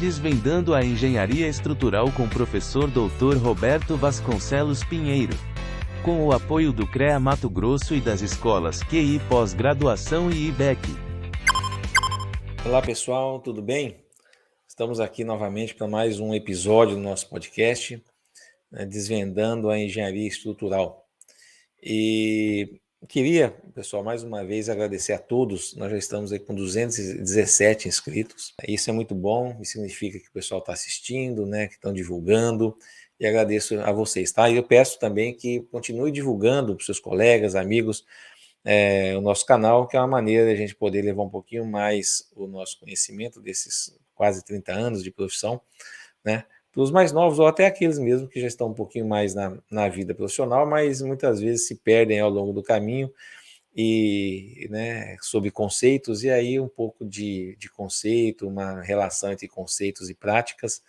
Desvendando a Engenharia Estrutural com o professor Dr. Roberto Vasconcelos Pinheiro. Com o apoio do CREA Mato Grosso e das escolas QI Pós-Graduação e IBEC. Olá pessoal, tudo bem? Estamos aqui novamente para mais um episódio do nosso podcast, Desvendando a Engenharia Estrutural. E queria, pessoal, mais uma vez agradecer a todos. Nós já estamos aí com 217 inscritos. Isso é muito bom, isso significa que o pessoal está assistindo, né, que estão divulgando, e agradeço a vocês, tá? E eu peço também que continue divulgando para os seus colegas, amigos, o nosso canal, que é uma maneira de a gente poder levar um pouquinho mais o nosso conhecimento desses quase 30 anos de profissão, né, para os mais novos ou até aqueles mesmo que já estão um pouquinho mais na vida profissional, mas muitas vezes se perdem ao longo do caminho e, né, sobre conceitos, e aí um pouco de conceito, uma relação entre conceitos e práticas,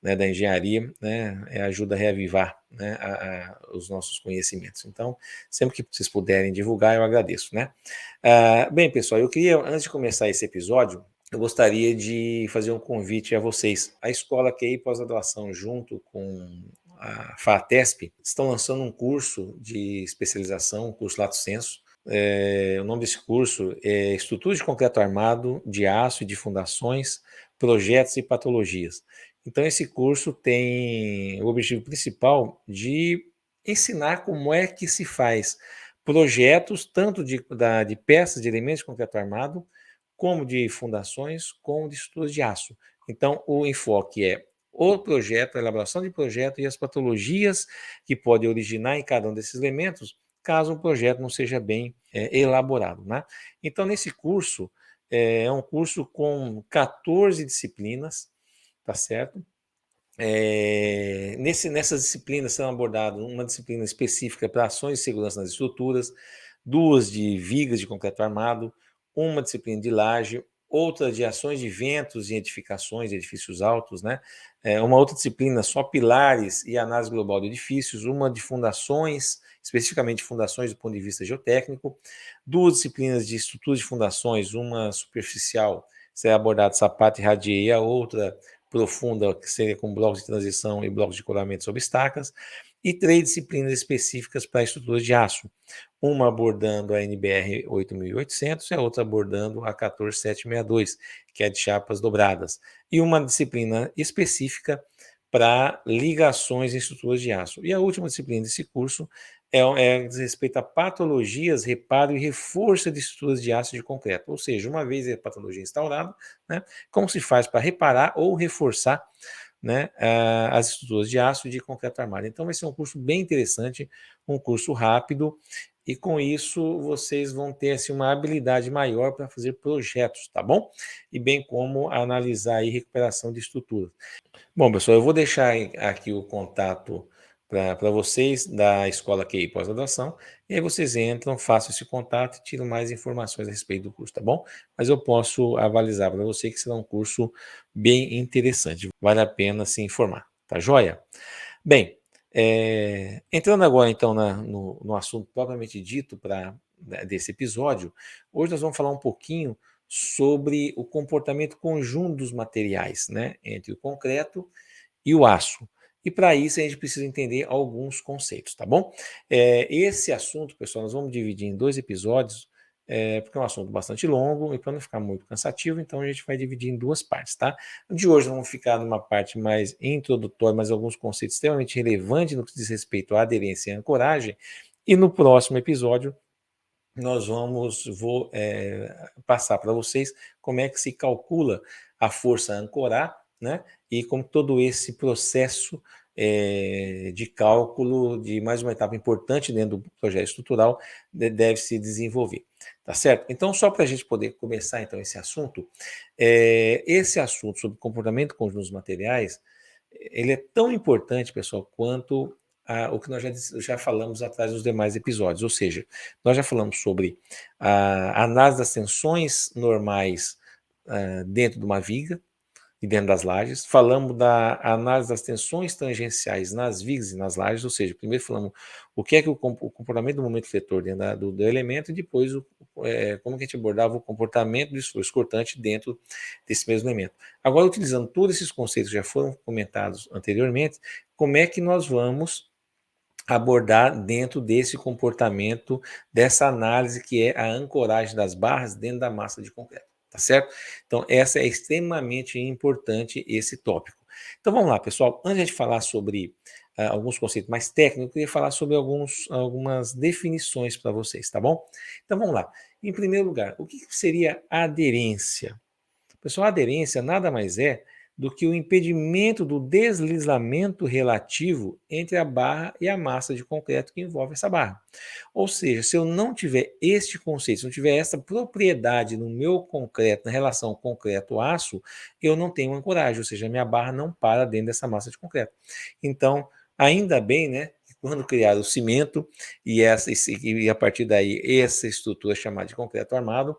né, da engenharia, né, ajuda a reavivar, né, os nossos conhecimentos. Então, sempre que vocês puderem divulgar, eu agradeço, né? Bem, pessoal, eu queria, antes de começar esse episódio, eu gostaria de fazer um convite a vocês. A Escola QI Pós-Graduação, junto com a FATESP, estão lançando um curso de especialização, um curso Lato Sensu. O nome desse curso é Estrutura de Concreto Armado, de Aço e de Fundações, Projetos e Patologias. Então, esse curso tem o objetivo principal de ensinar como é que se faz projetos, tanto de peças, de elementos de concreto armado, como de fundações, como de estruturas de aço. Então, o enfoque é o projeto, a elaboração de projeto e as patologias que podem originar em cada um desses elementos, caso o projeto não seja bem elaborado, né? Então, nesse curso, é um curso com 14 disciplinas, tá certo? Nessas disciplinas serão abordadas uma disciplina específica para ações de segurança nas estruturas, duas de vigas de concreto armado, uma disciplina de laje, outra de ações de ventos e edificações de edifícios altos, né? Uma outra disciplina só pilares e análise global de edifícios, uma de fundações, especificamente fundações do ponto de vista geotécnico, duas disciplinas de estruturas de fundações, uma superficial, será abordada sapato e radier, e a outra profunda, que seria com blocos de transição e blocos de colamento sobre estacas, e três disciplinas específicas para estruturas de aço, uma abordando a NBR 8800 e a outra abordando a 14762, que é de chapas dobradas, e uma disciplina específica para ligações em estruturas de aço. E a última disciplina desse curso diz respeito a patologias, reparo e reforço de estruturas de aço e de concreto. Ou seja, uma vez a patologia instaurada, né, como se faz para reparar ou reforçar, né, as estruturas de aço e de concreto armado. Então vai ser um curso bem interessante, um curso rápido, e com isso vocês vão ter assim, uma habilidade maior para fazer projetos, tá bom? E bem como analisar aí recuperação de estruturas. Bom, pessoal, eu vou deixar aqui o contato para vocês da Escola QI Pós-Graduação, e aí vocês entram, façam esse contato e tiram mais informações a respeito do curso, tá bom? Mas eu posso avalizar para você que será um curso bem interessante, vale a pena se informar, tá joia? Bem, entrando agora então no assunto propriamente dito desse episódio, hoje nós vamos falar um pouquinho sobre o comportamento conjunto dos materiais, né, entre o concreto e o aço. E para isso a gente precisa entender alguns conceitos, tá bom? Esse assunto, pessoal, nós vamos dividir em 2 episódios, porque é um assunto bastante longo e para não ficar muito cansativo, então a gente vai dividir em 2 partes, tá? De hoje vamos ficar numa parte mais introdutória, mas alguns conceitos extremamente relevantes no que diz respeito à aderência e ancoragem, e no próximo episódio vou passar para vocês como é que se calcula a força a ancorar, né? E como todo esse processo de cálculo de mais uma etapa importante dentro do projeto estrutural deve se desenvolver, tá certo? Então, só para a gente poder começar então esse assunto sobre comportamento conjunto dos materiais, ele é tão importante, pessoal, quanto o que nós já falamos atrás nos demais episódios, ou seja, nós já falamos sobre a análise das tensões normais dentro de uma viga, e dentro das lajes. Falamos da análise das tensões tangenciais nas vigas e nas lajes, ou seja, primeiro falamos o que é que o comportamento do momento fletor dentro do elemento e depois como que a gente abordava o comportamento do esforço cortante dentro desse mesmo elemento. Agora, utilizando todos esses conceitos que já foram comentados anteriormente, como é que nós vamos abordar dentro desse comportamento, dessa análise que é a ancoragem das barras dentro da massa de concreto, tá certo? Então, essa é extremamente importante, esse tópico. Então, vamos lá, pessoal. Antes de a gente falar sobre alguns conceitos mais técnicos, eu queria falar sobre algumas definições para vocês, tá bom? Então, vamos lá. Em primeiro lugar, o que seria aderência? Pessoal, a aderência nada mais é do que o impedimento do deslizamento relativo entre a barra e a massa de concreto que envolve essa barra. Ou seja, se eu não tiver este conceito, se não tiver essa propriedade no meu concreto, na relação concreto-aço, eu não tenho ancoragem, ou seja, a minha barra não para dentro dessa massa de concreto. Então, ainda bem, né, que quando criaram o cimento e a partir daí essa estrutura chamada de concreto armado,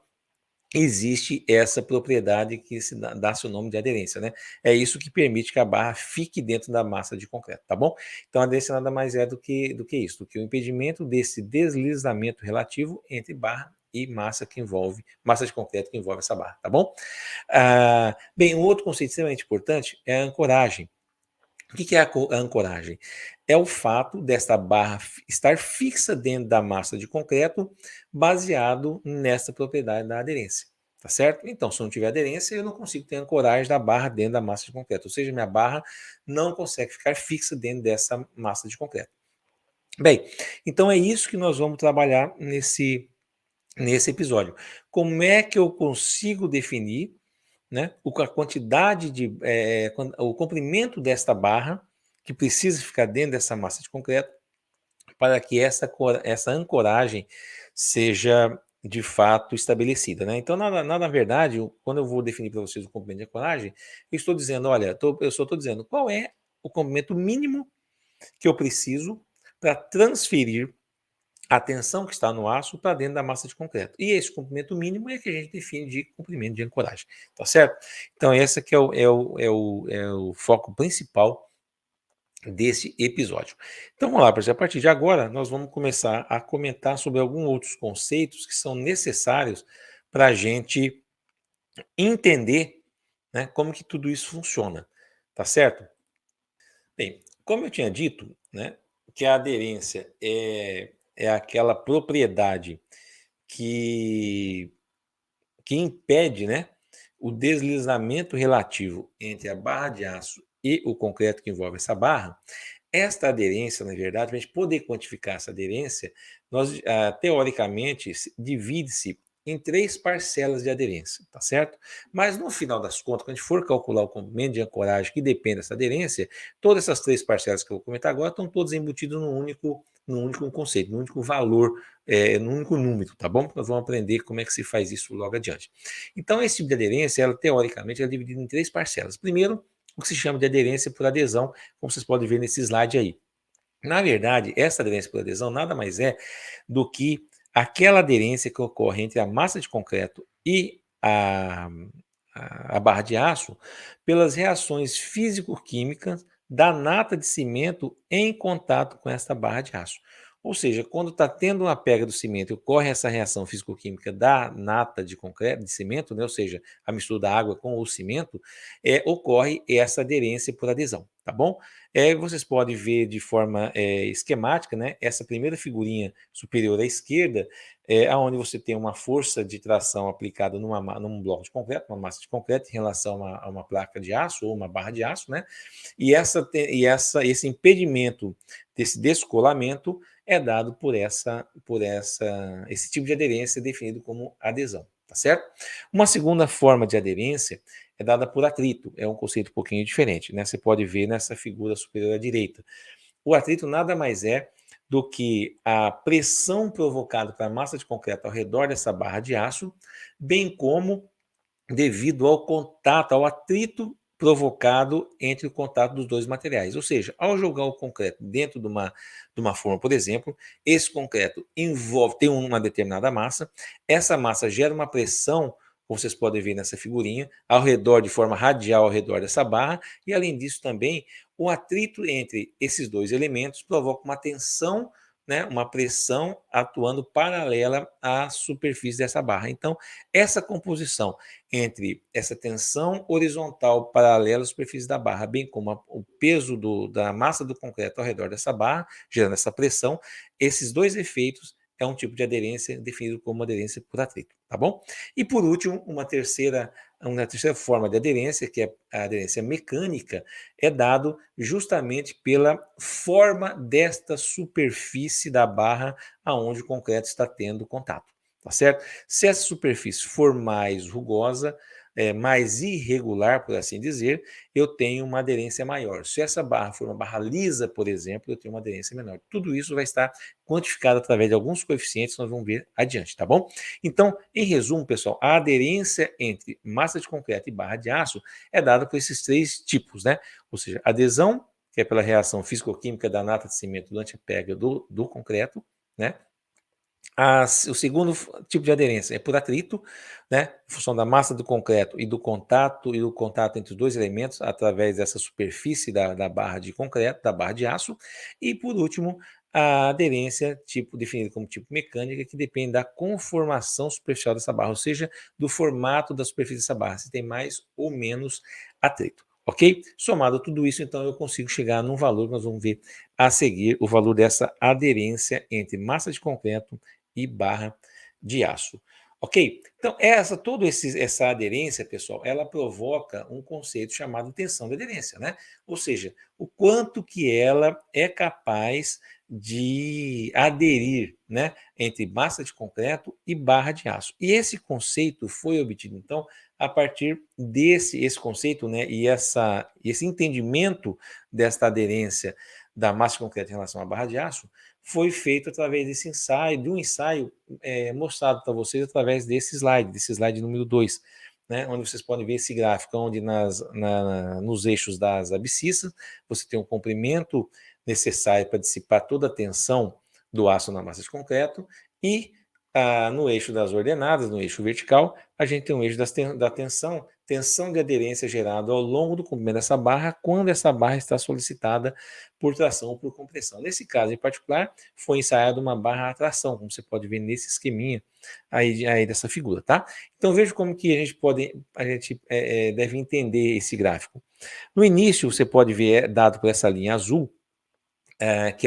existe essa propriedade que se dá-se o nome de aderência, né? É isso que permite que a barra fique dentro da massa de concreto, tá bom? Então, a aderência nada mais é do que isso, do que o impedimento desse deslizamento relativo entre barra e massa de concreto que envolve essa barra, tá bom? Bem, um outro conceito extremamente importante é a ancoragem. O que é a ancoragem? É o fato desta barra estar fixa dentro da massa de concreto, baseado nessa propriedade da aderência, tá certo? Então, se não tiver aderência, eu não consigo ter ancoragem da barra dentro da massa de concreto, ou seja, minha barra não consegue ficar fixa dentro dessa massa de concreto. Bem, então é isso que nós vamos trabalhar nesse episódio. Como é que eu consigo definir, né, a quantidade o comprimento desta barra que precisa ficar dentro dessa massa de concreto para que essa ancoragem seja de fato estabelecida, né? Então, na verdade, quando eu vou definir para vocês o comprimento de ancoragem, eu estou dizendo, olha, eu só estou dizendo qual é o comprimento mínimo que eu preciso para transferir a tensão que está no aço para dentro da massa de concreto. E esse comprimento mínimo é que a gente define de comprimento de ancoragem, tá certo? Então, esse aqui é o foco principal desse episódio. Então, vamos lá, pessoal. A partir de agora, nós vamos começar a comentar sobre alguns outros conceitos que são necessários para a gente entender, né, como que tudo isso funciona, tá certo? Bem, como eu tinha dito, né, que a aderência é aquela propriedade que, que impede, né, o deslizamento relativo entre a barra de aço e o concreto que envolve essa barra. Esta aderência, na verdade, para a gente poder quantificar essa aderência, teoricamente, divide-se em 3 parcelas de aderência, tá certo? Mas no final das contas, quando a gente for calcular o comprimento de ancoragem que depende dessa aderência, todas essas 3 parcelas que eu vou comentar agora estão todas embutidas num único conceito, num único valor, num único número, tá bom? Nós vamos aprender como é que se faz isso logo adiante. Então, esse tipo de aderência, teoricamente, é dividida em 3 parcelas. Primeiro, o que se chama de aderência por adesão, como vocês podem ver nesse slide aí. Na verdade, essa aderência por adesão nada mais é do que aquela aderência que ocorre entre a massa de concreto e a barra de aço pelas reações físico-químicas da nata de cimento em contato com essa barra de aço. Ou seja, quando está tendo uma pega do cimento e ocorre essa reação físico-química da nata de concreto, de cimento, né? Ou seja, a mistura da água com o cimento, ocorre essa aderência por adesão, tá bom? Vocês podem ver de forma esquemática, né? Essa primeira figurinha superior à esquerda, onde você tem uma força de tração aplicada num bloco de concreto, uma massa de concreto, em relação a uma placa de aço ou uma barra de aço, né? E esse impedimento desse descolamento é dado por esse tipo de aderência definido como adesão, tá certo? Uma segunda forma de aderência é dada por atrito, é um conceito um pouquinho diferente, né? Você pode ver nessa figura superior à direita. O atrito nada mais é do que a pressão provocada pela massa de concreto ao redor dessa barra de aço, bem como devido ao contato, ao atrito provocado entre o contato dos dois materiais. Ou seja, ao jogar o concreto dentro de uma forma, por exemplo, esse concreto tem uma determinada massa, essa massa gera uma pressão como vocês podem ver nessa figurinha, ao redor, de forma radial ao redor dessa barra, e além disso também, o atrito entre esses dois elementos provoca uma tensão, né, uma pressão atuando paralela à superfície dessa barra. Então, essa composição entre essa tensão horizontal paralela à superfície da barra, bem como o peso da massa do concreto ao redor dessa barra, gerando essa pressão, esses dois efeitos é um tipo de aderência definido como aderência por atrito, tá bom? E por último, uma terceira forma de aderência, que é a aderência mecânica, é dado justamente pela forma desta superfície da barra aonde o concreto está tendo contato, tá certo? Se essa superfície for mais rugosa, mais irregular, por assim dizer, eu tenho uma aderência maior. Se essa barra for uma barra lisa, por exemplo, eu tenho uma aderência menor. Tudo isso vai estar quantificado através de alguns coeficientes que nós vamos ver adiante, tá bom? Então, em resumo, pessoal, a aderência entre massa de concreto e barra de aço é dada por esses três tipos, né? Ou seja, adesão, que é pela reação físico-química da nata de cimento durante a pega do concreto, né? O segundo tipo de aderência é por atrito, né, em função da massa do concreto e do contato entre os dois elementos através dessa superfície da barra de concreto, da barra de aço. E por último, a aderência definida como tipo mecânica, que depende da conformação superficial dessa barra, ou seja, do formato da superfície dessa barra, se tem mais ou menos atrito. Ok? Somado a tudo isso, então eu consigo chegar num valor, nós vamos ver a seguir o valor dessa aderência entre massa de concreto e barra de aço. Ok? Então, essa aderência, pessoal, ela provoca um conceito chamado tensão de aderência, né? Ou seja, o quanto que ela é capaz de aderir, né, entre massa de concreto e barra de aço. E esse conceito foi obtido, então, a partir esse conceito, né, e esse entendimento desta aderência da massa de concreto em relação à barra de aço, foi feito através de um ensaio mostrado para vocês através desse slide número 2, né, onde vocês podem ver esse gráfico, onde nos eixos das abscissas você tem um comprimento necessário para dissipar toda a tensão do aço na massa de concreto, e no eixo das ordenadas, no eixo vertical, a gente tem um eixo da tensão de aderência gerada ao longo do comprimento dessa barra, quando essa barra está solicitada por tração ou por compressão. Nesse caso em particular, foi ensaiada uma barra à tração, como você pode ver nesse esqueminha aí dessa figura, tá? Então veja como que a gente deve entender esse gráfico. No início, você pode ver, dado por essa linha azul, que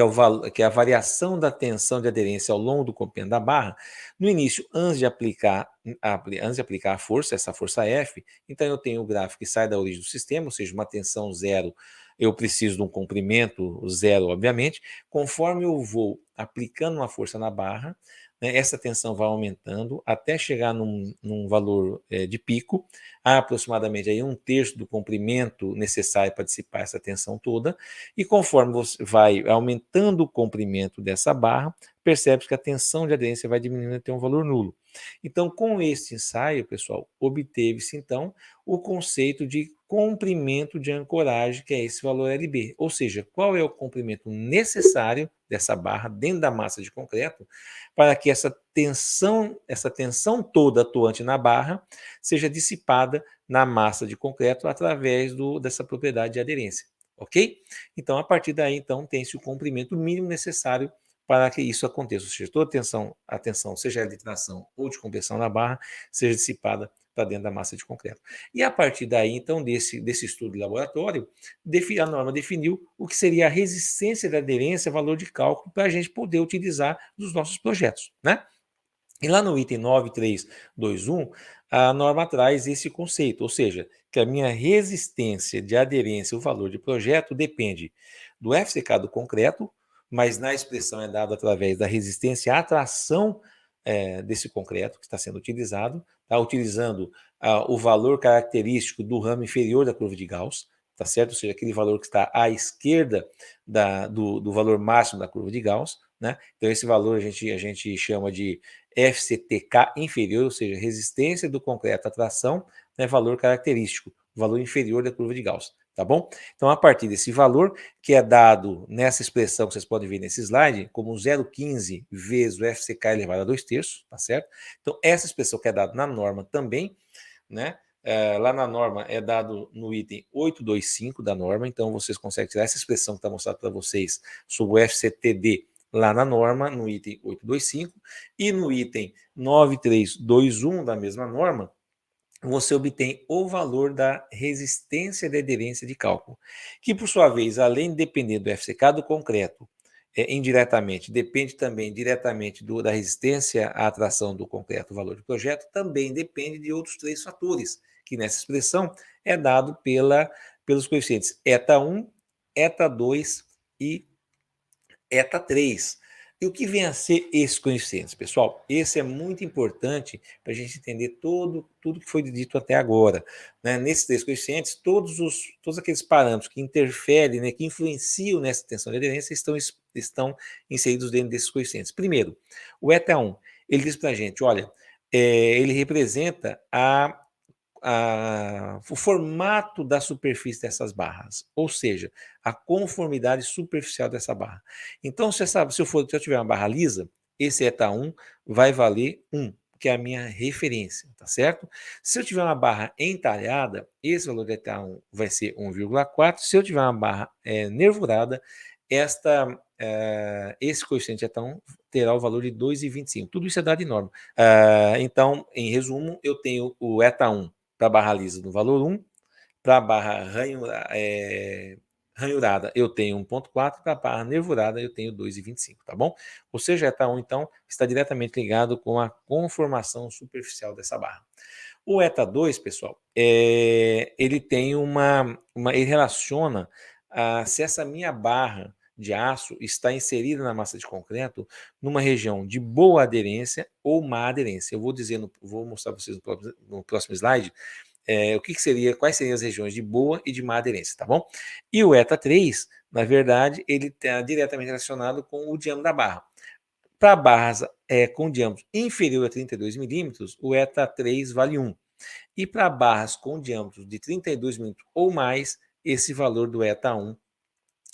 é a variação da tensão de aderência ao longo do comprimento da barra. No início, antes de aplicar a força, essa força F, então eu tenho o gráfico que sai da origem do sistema, ou seja, uma tensão zero, eu preciso de um comprimento zero, obviamente. Conforme eu vou aplicando uma força na barra, né, essa tensão vai aumentando até chegar num valor de pico, a aproximadamente aí 1/3 do comprimento necessário para dissipar essa tensão toda, e conforme você vai aumentando o comprimento dessa barra, percebe-se que a tensão de aderência vai diminuindo até um valor nulo. Então, com esse ensaio, pessoal, obteve-se então o conceito de comprimento de ancoragem, que é esse valor LB. Ou seja, qual é o comprimento necessário dessa barra dentro da massa de concreto para que essa tensão toda atuante na barra seja dissipada na massa de concreto através dessa propriedade de aderência. Ok? Então, a partir daí, então, tem-se o comprimento mínimo necessário para que isso aconteça, ou seja, toda a tensão, seja ela de tração ou de compressão na barra, seja dissipada para dentro da massa de concreto. E a partir daí, então, desse estudo de laboratório, a norma definiu o que seria a resistência da aderência, valor de cálculo, para a gente poder utilizar nos nossos projetos, né? E lá no item 9321, a norma traz esse conceito, ou seja, que a minha resistência de aderência, o valor de projeto, depende do FCK do concreto, mas na expressão é dado através da resistência à tração desse concreto que está sendo utilizado, tá? Utilizando o valor característico do ramo inferior da curva de Gauss, tá certo? Ou seja, aquele valor que está à esquerda do valor máximo da curva de Gauss, né? Então, esse valor a gente chama de FCTK inferior, ou seja, resistência do concreto à tração, né, valor característico, valor inferior da curva de Gauss. tá bom? Então, a partir desse valor, que é dado nessa expressão que vocês podem ver nesse slide, como 0,15 vezes o FCK elevado a 2/3, tá certo? Então, essa expressão que é dada na norma também, né? Lá na norma é dado no item 825 da norma, então vocês conseguem tirar essa expressão que está mostrada para vocês sobre o FCTD lá na norma, no item 825, e no item 9321 da mesma norma, você obtém o valor da resistência de aderência de cálculo, que por sua vez, além de depender do FCK do concreto, indiretamente, depende também diretamente da resistência à atração do concreto, o valor do projeto, também depende de outros 3 fatores, que nessa expressão é dado pelos coeficientes eta1, eta2 e eta3. E o que vem a ser esses coeficientes, pessoal? Esse é muito importante para a gente entender tudo que foi dito até agora. Né? Nesses 3 coeficientes, todos aqueles parâmetros que interferem, né, que influenciam nessa tensão de aderência estão inseridos dentro desses coeficientes. Primeiro, o eta1, ele diz para a gente, olha, ele representa o formato da superfície dessas barras, ou seja, a conformidade superficial dessa barra. Então, se eu tiver uma barra lisa, esse eta1 vai valer 1, que é a minha referência, tá certo? Se eu tiver uma barra entalhada, esse valor de eta1 vai ser 1,4. Se eu tiver uma barra nervurada, esse coeficiente eta1 terá o valor de 2,25. Tudo isso é dado em norma. Então, em resumo, eu tenho o eta1 para a barra lisa no valor 1, para a barra ranhurada eu tenho 1,4, para a barra nervurada eu tenho 2,25, tá bom? Ou seja, eta1, então, está diretamente ligado com a conformação superficial dessa barra. O eta2, pessoal, ele tem ele relaciona se essa minha barra de aço está inserida na massa de concreto numa região de boa aderência ou má aderência. Eu vou mostrar para vocês no próximo slide quais seriam as regiões de boa e de má aderência, tá bom? E o eta3, na verdade, ele está diretamente relacionado com o diâmetro da barra. Para barras com diâmetro inferior a 32 milímetros, o eta3 vale 1. E para barras com diâmetro de 32 milímetros ou mais, esse valor do eta1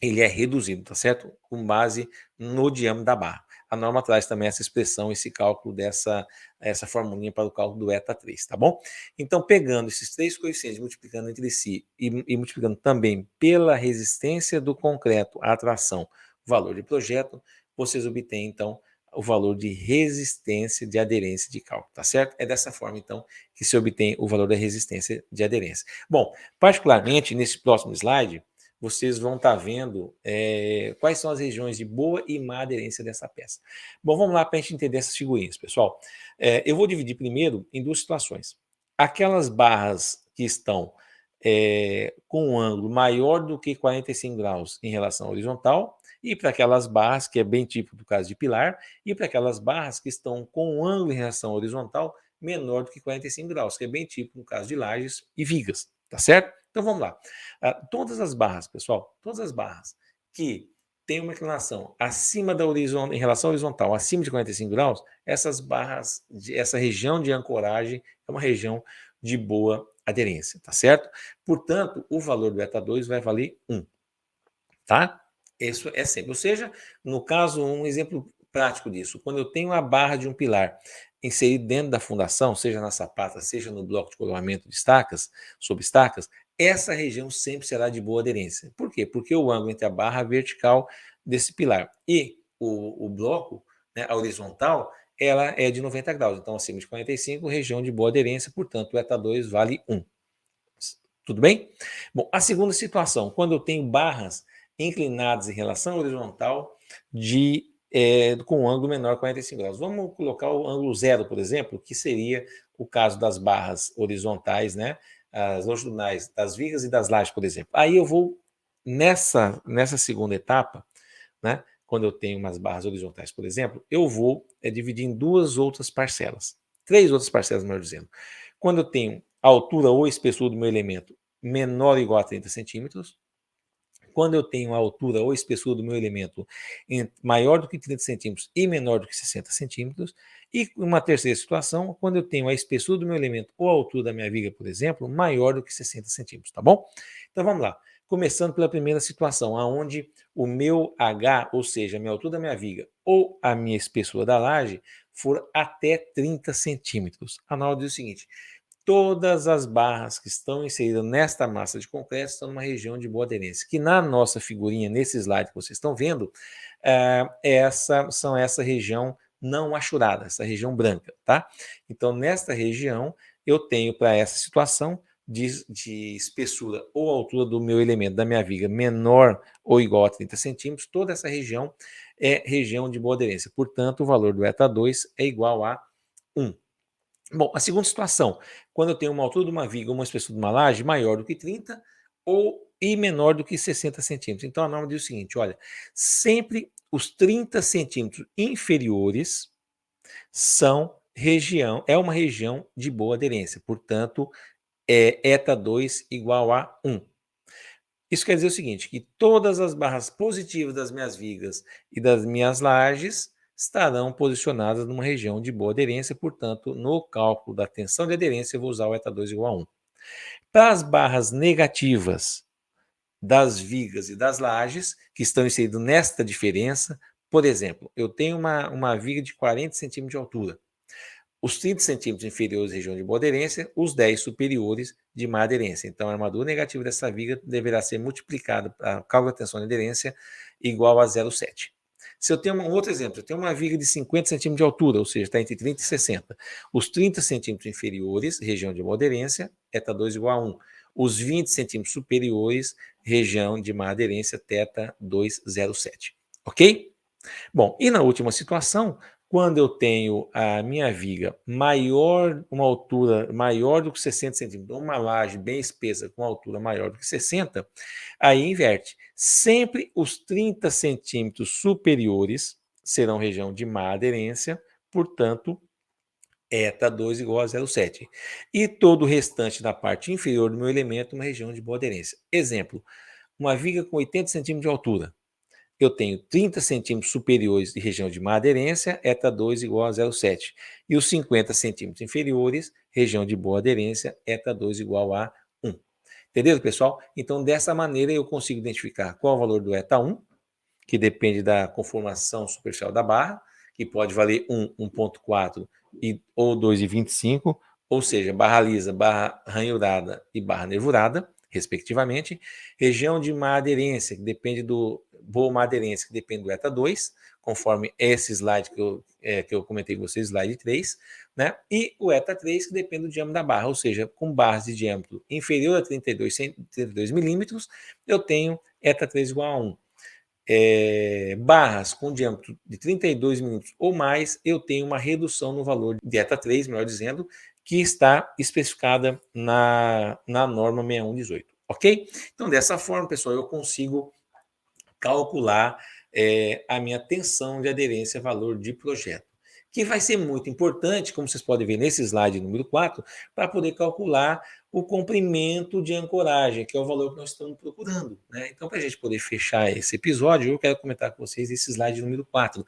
ele é reduzido, tá certo? Com base no diâmetro da barra. A norma traz também essa expressão, esse cálculo essa formulinha para o cálculo do eta3, tá bom? Então, pegando esses 3 coeficientes, multiplicando entre si e multiplicando também pela resistência do concreto à tração, valor de projeto, vocês obtêm, então, o valor de resistência de aderência de cálculo, tá certo? É dessa forma, então, que se obtém o valor da resistência de aderência. Bom, particularmente, nesse próximo slide, vocês vão estar vendo quais são as regiões de boa e má aderência dessa peça. Bom, vamos lá para a gente entender essas figurinhas, pessoal. Eu vou dividir primeiro em 2 situações. Aquelas barras que estão com um ângulo maior do que 45 graus em relação à horizontal, e para aquelas barras, que é bem típico do caso de pilar, e para aquelas barras que estão com um ângulo em relação à horizontal menor do que 45 graus, que é bem típico no caso de lajes e vigas, tá certo? Então vamos lá. Todas as barras, pessoal, todas as barras que têm uma inclinação acima da horizontal, em relação à horizontal, acima de 45 graus, essas barras, essa região de ancoragem é uma região de boa aderência, tá certo? Portanto, o valor do eta2 vai valer 1, tá? Isso é sempre. Ou seja, no caso, um exemplo prático disso, quando eu tenho a barra de um pilar inserido dentro da fundação, seja na sapata, seja no bloco de coroamento de estacas, sob estacas, essa região sempre será de boa aderência. Por quê? Porque o ângulo entre a barra vertical desse pilar e o bloco, né, a horizontal, ela é de 90 graus. Então, acima de 45, região de boa aderência, portanto, o eta2 vale 1. Tudo bem? Bom, a segunda situação, quando eu tenho barras inclinadas em relação à horizontal com um ângulo menor que 45 graus. Vamos colocar o ângulo zero, por exemplo, que seria o caso das barras horizontais, né? As longitudinais das vigas e das lajes, por exemplo. Aí eu vou, nessa segunda etapa, né? Quando eu tenho umas barras horizontais, por exemplo, eu vou dividir em 2 outras parcelas. 3 outras parcelas, melhor dizendo. Quando eu tenho a altura ou espessura do meu elemento menor ou igual a 30 centímetros, quando eu tenho a altura ou espessura do meu elemento maior do que 30 centímetros e menor do que 60 centímetros, e uma terceira situação, quando eu tenho a espessura do meu elemento ou a altura da minha viga, por exemplo, maior do que 60 centímetros, tá bom? Então vamos lá. Começando pela primeira situação, aonde o meu H, ou seja, a minha altura da minha viga, ou a minha espessura da laje, for até 30 centímetros. A norma diz o seguinte: todas as barras que estão inseridas nesta massa de concreto estão numa região de boa aderência, que na nossa figurinha, nesse slide que vocês estão vendo, essa região não achurada, essa região branca, tá? Então, nesta região, eu tenho para essa situação de espessura ou altura do meu elemento, da minha viga, menor ou igual a 30 centímetros, toda essa região é região de boa aderência. Portanto, o valor do eta 2 é igual a 1. Bom, a segunda situação, quando eu tenho uma altura de uma viga ou uma espessura de uma laje maior do que 30 e menor do que 60 centímetros. Então, a norma diz o seguinte, olha, sempre os 30 centímetros inferiores é uma região de boa aderência. Portanto, eta 2 igual a 1. Isso quer dizer o seguinte, que todas as barras positivas das minhas vigas e das minhas lajes estarão posicionadas numa região de boa aderência, portanto, no cálculo da tensão de aderência, eu vou usar o eta 2 igual a 1. Para as barras negativas das vigas e das lajes, que estão inseridas nesta diferença, por exemplo, eu tenho uma viga de 40 centímetros de altura. Os 30 centímetros inferiores região de boa aderência, os 10 superiores de má aderência. Então, a armadura negativa dessa viga deverá ser multiplicada para o cálculo da tensão de aderência igual a 0,7. Se eu tenho um outro exemplo, eu tenho uma viga de 50 centímetros de altura, ou seja, está entre 30 e 60. Os 30 centímetros inferiores, região de boa aderência, eta 2 igual a 1. Os 20 centímetros superiores, região de má aderência, θ 2,07. Ok? Bom, e na última situação, quando eu tenho a minha viga maior, uma altura maior do que 60 centímetros, uma laje bem espessa com altura maior do que 60, aí inverte. Sempre os 30 centímetros superiores serão região de má aderência, portanto, eta 2 igual a 0,7. E todo o restante da parte inferior do meu elemento, uma região de boa aderência. Exemplo, uma viga com 80 centímetros de altura. Eu tenho 30 centímetros superiores de região de má aderência, eta 2 igual a 0,7. E os 50 centímetros inferiores, região de boa aderência, eta 2 igual a 1. Entendeu, pessoal? Então, dessa maneira, eu consigo identificar qual é o valor do eta 1, que depende da conformação superficial da barra, que pode valer 1, 1,4 ou 2,25, ou seja, barra lisa, barra ranhurada e barra nervurada, respectivamente. Região de má aderência, que depende do boa má aderência, que depende do eta 2, conforme esse slide que eu comentei com vocês, slide 3, né? E o eta 3, que depende do diâmetro da barra, ou seja, com barras de diâmetro inferior a 32 milímetros, eu tenho eta 3 igual a 1. Barras com diâmetro de 32 milímetros ou mais, eu tenho uma redução no valor de eta 3, melhor dizendo, que está especificada na norma 6118, ok? Então, dessa forma, pessoal, eu consigo calcular a minha tensão de aderência valor de projeto, que vai ser muito importante, como vocês podem ver nesse slide número 4, para poder calcular o comprimento de ancoragem, que é o valor que nós estamos procurando, né? Então, para a gente poder fechar esse episódio, eu quero comentar com vocês esse slide número 4,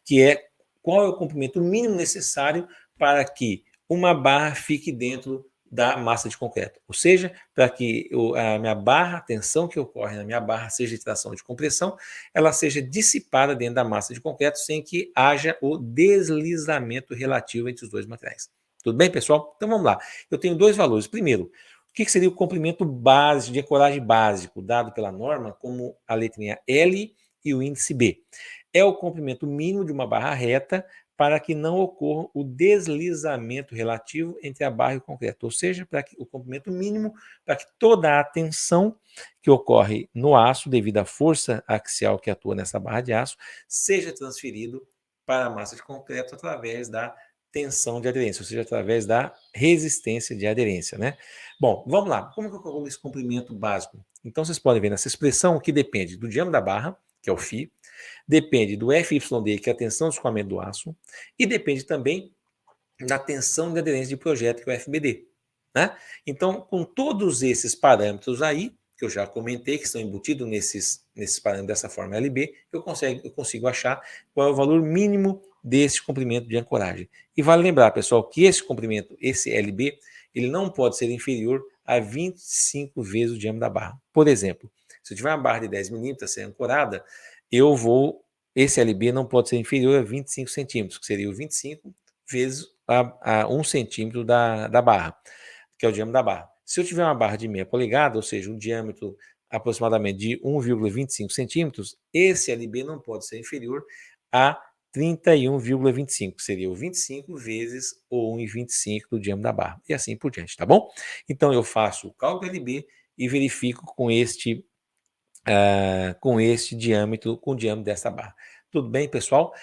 que é qual é o comprimento mínimo necessário para que uma barra fique dentro da massa de concreto. Ou seja, para que a minha barra, a tensão que ocorre na minha barra, seja de tração ou de compressão, ela seja dissipada dentro da massa de concreto sem que haja o deslizamento relativo entre os dois materiais. Tudo bem, pessoal? Então vamos lá. Eu tenho dois valores. Primeiro, o que seria o comprimento básico, de ancoragem básico, dado pela norma, como a letrinha L e o índice B? É o comprimento mínimo de uma barra reta para que não ocorra o deslizamento relativo entre a barra e o concreto, ou seja, para que o comprimento mínimo para que toda a tensão que ocorre no aço, devido à força axial que atua nessa barra de aço, seja transferido para a massa de concreto através da tensão de aderência, ou seja, através da resistência de aderência, né? Bom, vamos lá. Como que eu calculo esse comprimento básico? Então, vocês podem ver nessa expressão que depende do diâmetro da barra, que é o φ, depende do FYD, que é a tensão de escoamento do aço, e depende também da tensão de aderência de projeto, que é o FBD. Né? Então, com todos esses parâmetros aí, que eu já comentei, que estão embutidos nesses parâmetros dessa forma LB, eu consigo achar qual é o valor mínimo desse comprimento de ancoragem. E vale lembrar, pessoal, que esse comprimento, esse LB, ele não pode ser inferior a 25 vezes o diâmetro da barra. Por exemplo, Se eu tiver uma barra de 10 milímetros a ser ancorada, esse LB não pode ser inferior a 25 centímetros, que seria o 25 vezes a 1 centímetro da barra, que é o diâmetro da barra. Se eu tiver uma barra de meia polegada, ou seja, um diâmetro aproximadamente de 1,25 centímetros, esse LB não pode ser inferior a 31,25, seria o 25 vezes o 1,25 do diâmetro da barra, e assim por diante, tá bom? Então, eu faço o cálculo LB e verifico com este diâmetro, com o diâmetro dessa barra. Tudo bem, pessoal?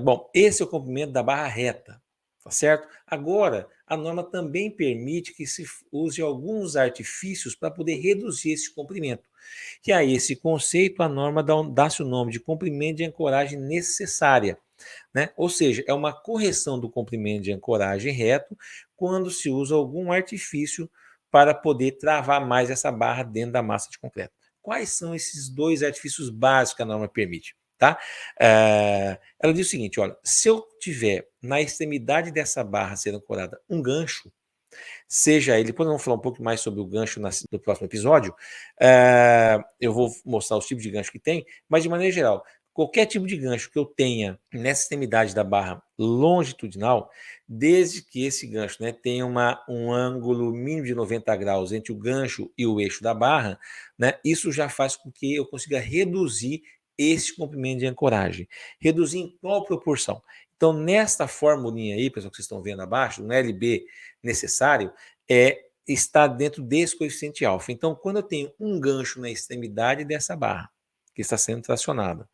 Bom, esse é o comprimento da barra reta, tá certo? Agora, a norma também permite que se use alguns artifícios para poder reduzir esse comprimento. E a esse conceito, a norma dá-se o nome de comprimento de ancoragem necessária, né? Ou seja, é uma correção do comprimento de ancoragem reto quando se usa algum artifício para poder travar mais essa barra dentro da massa de concreto. Quais são esses dois artifícios básicos que a norma permite? Tá? Ela diz o seguinte, olha, se eu tiver na extremidade dessa barra sendo ancorada um gancho, seja ele, depois vamos falar um pouco mais sobre o gancho no próximo episódio, eu vou mostrar os tipos de gancho que tem, mas de maneira geral, qualquer tipo de gancho que eu tenha nessa extremidade da barra longitudinal, desde que esse gancho, né, tenha um ângulo mínimo de 90 graus entre o gancho e o eixo da barra, né, isso já faz com que eu consiga reduzir esse comprimento de ancoragem. Reduzir em qual proporção? Então, nesta formulinha aí, pessoal, que vocês estão vendo abaixo, no LB necessário, está dentro desse coeficiente alfa. Então, quando eu tenho um gancho na extremidade dessa barra, que está sendo tracionada,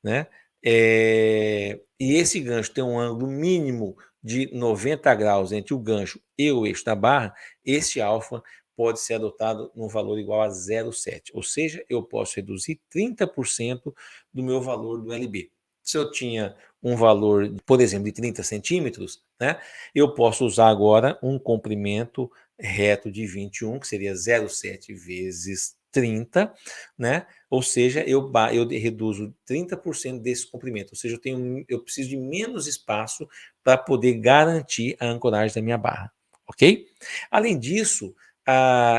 né? E esse gancho tem um ângulo mínimo de 90 graus entre o gancho e o eixo da barra, esse alfa pode ser adotado num valor igual a 0,7, ou seja, eu posso reduzir 30% do meu valor do LB. Se eu tinha um valor, por exemplo, de 30 centímetros, né, eu posso usar agora um comprimento reto de 21, que seria 0,7 vezes 30, né? Ou seja, eu reduzo 30% desse comprimento, ou seja, eu preciso de menos espaço para poder garantir a ancoragem da minha barra, ok? Além disso,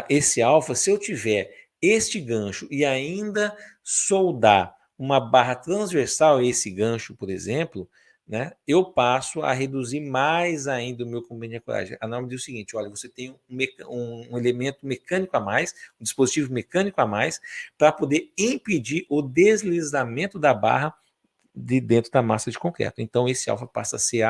esse alfa, se eu tiver este gancho e ainda soldar uma barra transversal a esse gancho, por exemplo, né, eu passo a reduzir mais ainda o meu comprimento de ancoragem. A norma diz o seguinte, olha, você tem um elemento mecânico a mais, um dispositivo mecânico a mais, para poder impedir o deslizamento da barra de dentro da massa de concreto. Então, esse alfa passa a ser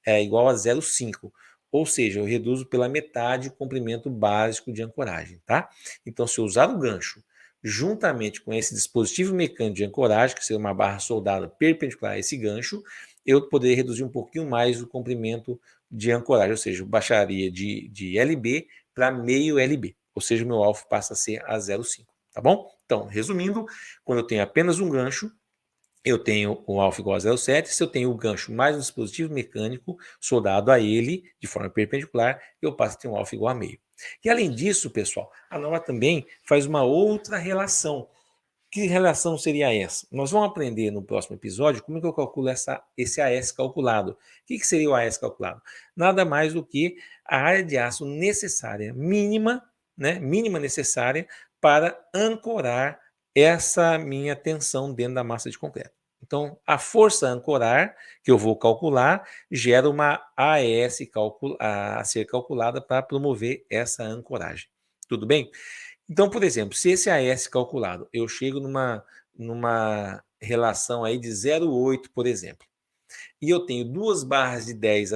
igual a 0,5, ou seja, eu reduzo pela metade o comprimento básico de ancoragem, tá? Então, se eu usar o gancho juntamente com esse dispositivo mecânico de ancoragem, que seria uma barra soldada perpendicular a esse gancho, eu poderia reduzir um pouquinho mais o comprimento de ancoragem, ou seja, eu baixaria de LB para meio LB, ou seja, o meu alfa passa a ser a 0,5, tá bom? Então, resumindo, quando eu tenho apenas um gancho, eu tenho o alfa igual a 0,7, se eu tenho o gancho mais um dispositivo mecânico soldado a ele, de forma perpendicular, eu passo a ter um alfa igual a meio. E além disso, pessoal, a norma também faz uma outra relação. Que relação seria essa? Nós vamos aprender no próximo episódio como é que eu calculo esse AS calculado. O que seria o AS calculado? Nada mais do que a área de aço necessária, mínima, né, mínima necessária para ancorar essa minha tensão dentro da massa de concreto. Então, a força ancorar, que eu vou calcular, gera uma AS a ser calculada para promover essa ancoragem. Tudo bem? Então, por exemplo, se esse AS calculado, eu chego numa relação aí de 0,8, por exemplo, e eu tenho duas barras de 10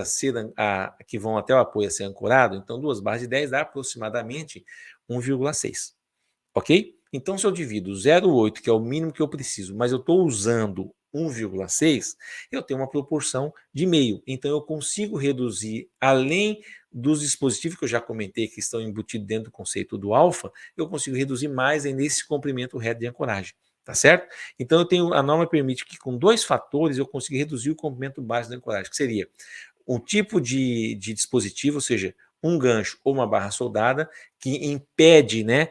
que vão até o apoio a ser ancorado, então duas barras de 10 dá aproximadamente 1,6. Ok? Então, se eu divido 0,8, que é o mínimo que eu preciso, mas eu estou usando 1,6, eu tenho uma proporção de meio. Então, eu consigo reduzir, além dos dispositivos que eu já comentei, que estão embutidos dentro do conceito do alfa, eu consigo reduzir mais ainda esse comprimento reto de ancoragem. Tá certo? Então, a norma permite que com dois fatores eu consiga reduzir o comprimento básico da ancoragem, que seria um tipo de dispositivo, ou seja, um gancho ou uma barra soldada, que impede, né,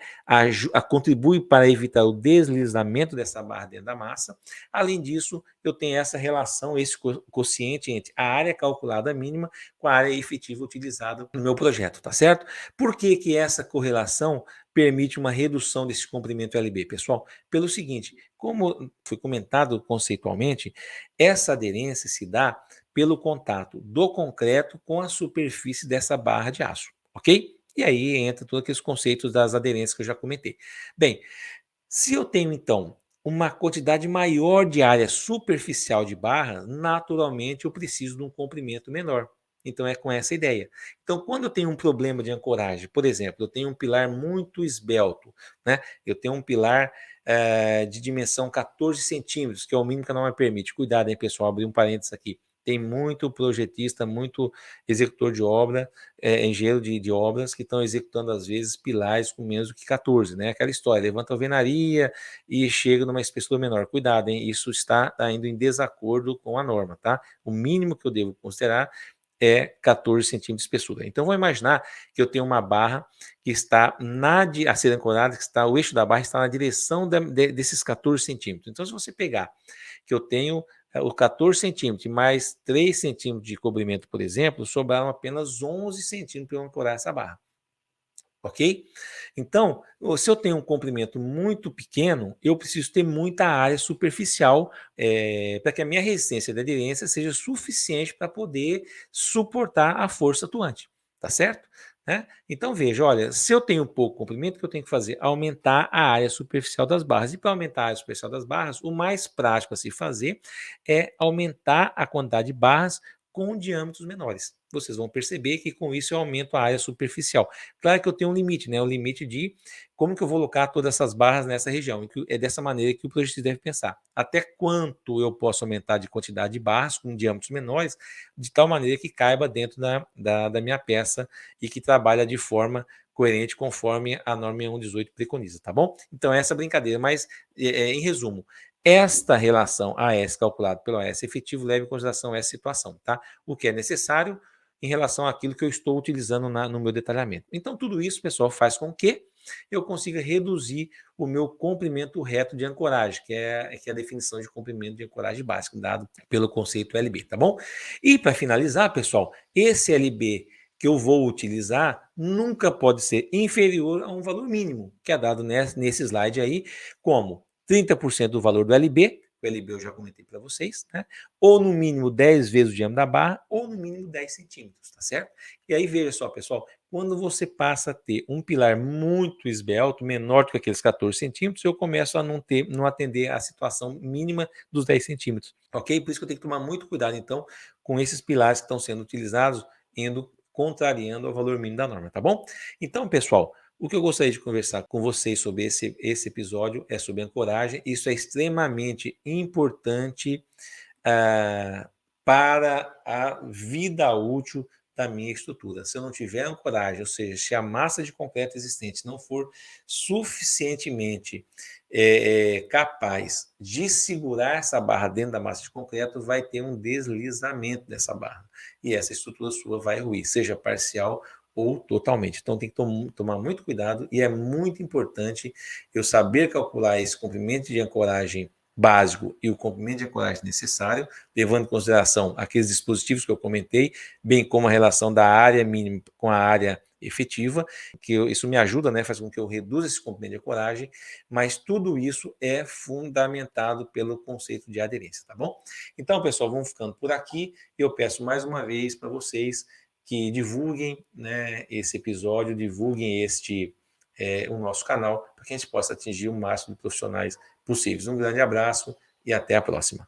contribui para evitar o deslizamento dessa barra dentro da massa. Além disso, eu tenho essa relação, esse quociente entre a área calculada mínima com a área efetiva utilizada no meu projeto, tá certo? Por que essa correlação permite uma redução desse comprimento LB, pessoal? Pelo seguinte, como foi comentado conceitualmente, essa aderência se dá pelo contato do concreto com a superfície dessa barra de aço, ok? E aí entra todos aqueles conceitos das aderências que eu já comentei. Bem, se eu tenho então uma quantidade maior de área superficial de barra, naturalmente eu preciso de um comprimento menor. Então é com essa ideia. Então, quando eu tenho um problema de ancoragem, por exemplo, eu tenho um pilar muito esbelto, né? Eu tenho um pilar de dimensão 14 centímetros, que é o mínimo que a norma permite. Cuidado, hein, pessoal, abrir um parênteses aqui. Tem muito projetista, muito executor de obra, engenheiro de obras que estão executando, às vezes, pilares com menos do que 14, né? Aquela história, levanta a alvenaria e chega numa espessura menor. Cuidado, hein? Isso está indo em desacordo com a norma, tá? O mínimo que eu devo considerar é 14 centímetros de espessura. Então, vou imaginar que eu tenho uma barra que está a ser ancorada, o eixo da barra está na direção desses 14 centímetros. Então, se você pegar que eu tenho o 14 centímetros mais 3 centímetros de cobrimento, por exemplo, sobraram apenas 11 centímetros para eu ancorar essa barra. Ok? Então, se eu tenho um comprimento muito pequeno, eu preciso ter muita área superficial para que a minha resistência de aderência seja suficiente para poder suportar a força atuante, tá certo? Né? Então, veja, olha, se eu tenho pouco comprimento, o que eu tenho que fazer? Aumentar a área superficial das barras. E para aumentar a área superficial das barras, o mais prático a se fazer é aumentar a quantidade de barras com diâmetros menores. Vocês vão perceber que com isso eu aumento a área superficial. Claro que eu tenho um limite, né? O limite de como que eu vou colocar todas essas barras nessa região. É dessa maneira que o projetista deve pensar. Até quanto eu posso aumentar de quantidade de barras com diâmetros menores, de tal maneira que caiba dentro da minha peça e que trabalha de forma coerente conforme a norma 6118 preconiza, tá bom? Então, essa brincadeira, mas em resumo, esta relação AS calculado pelo AS efetivo leva em consideração essa situação, tá? O que é necessário em relação àquilo que eu estou utilizando no meu detalhamento. Então, tudo isso, pessoal, faz com que eu consiga reduzir o meu comprimento reto de ancoragem, que é a definição de comprimento de ancoragem básico, dado pelo conceito LB, tá bom? E, para finalizar, pessoal, esse LB que eu vou utilizar nunca pode ser inferior a um valor mínimo, que é dado nesse slide aí, como 30% do valor do LB, o LB eu já comentei para vocês, né? Ou no mínimo 10 vezes o diâmetro da barra, ou no mínimo 10 centímetros, tá certo? E aí, veja só, pessoal, quando você passa a ter um pilar muito esbelto, menor do que aqueles 14 centímetros, eu começo a não atender a situação mínima dos 10 centímetros, ok? Por isso que eu tenho que tomar muito cuidado, então, com esses pilares que estão sendo utilizados, contrariando o valor mínimo da norma, tá bom? Então, pessoal, o que eu gostaria de conversar com vocês sobre esse episódio é sobre ancoragem. Isso é extremamente importante para a vida útil da minha estrutura. Se eu não tiver ancoragem, ou seja, se a massa de concreto existente não for suficientemente capaz de segurar essa barra dentro da massa de concreto, vai ter um deslizamento dessa barra. E essa estrutura sua vai ruir, seja parcial ou totalmente. Então tem que tomar muito cuidado e é muito importante eu saber calcular esse comprimento de ancoragem básico e o comprimento de ancoragem necessário, levando em consideração aqueles dispositivos que eu comentei, bem como a relação da área mínima com a área efetiva, isso me ajuda, né, faz com que eu reduza esse comprimento de ancoragem, mas tudo isso é fundamentado pelo conceito de aderência, tá bom? Então, pessoal, vamos ficando por aqui. Eu peço mais uma vez para vocês que divulguem, né, esse episódio, divulguem o nosso canal, para que a gente possa atingir o máximo de profissionais possíveis. Um grande abraço e até a próxima.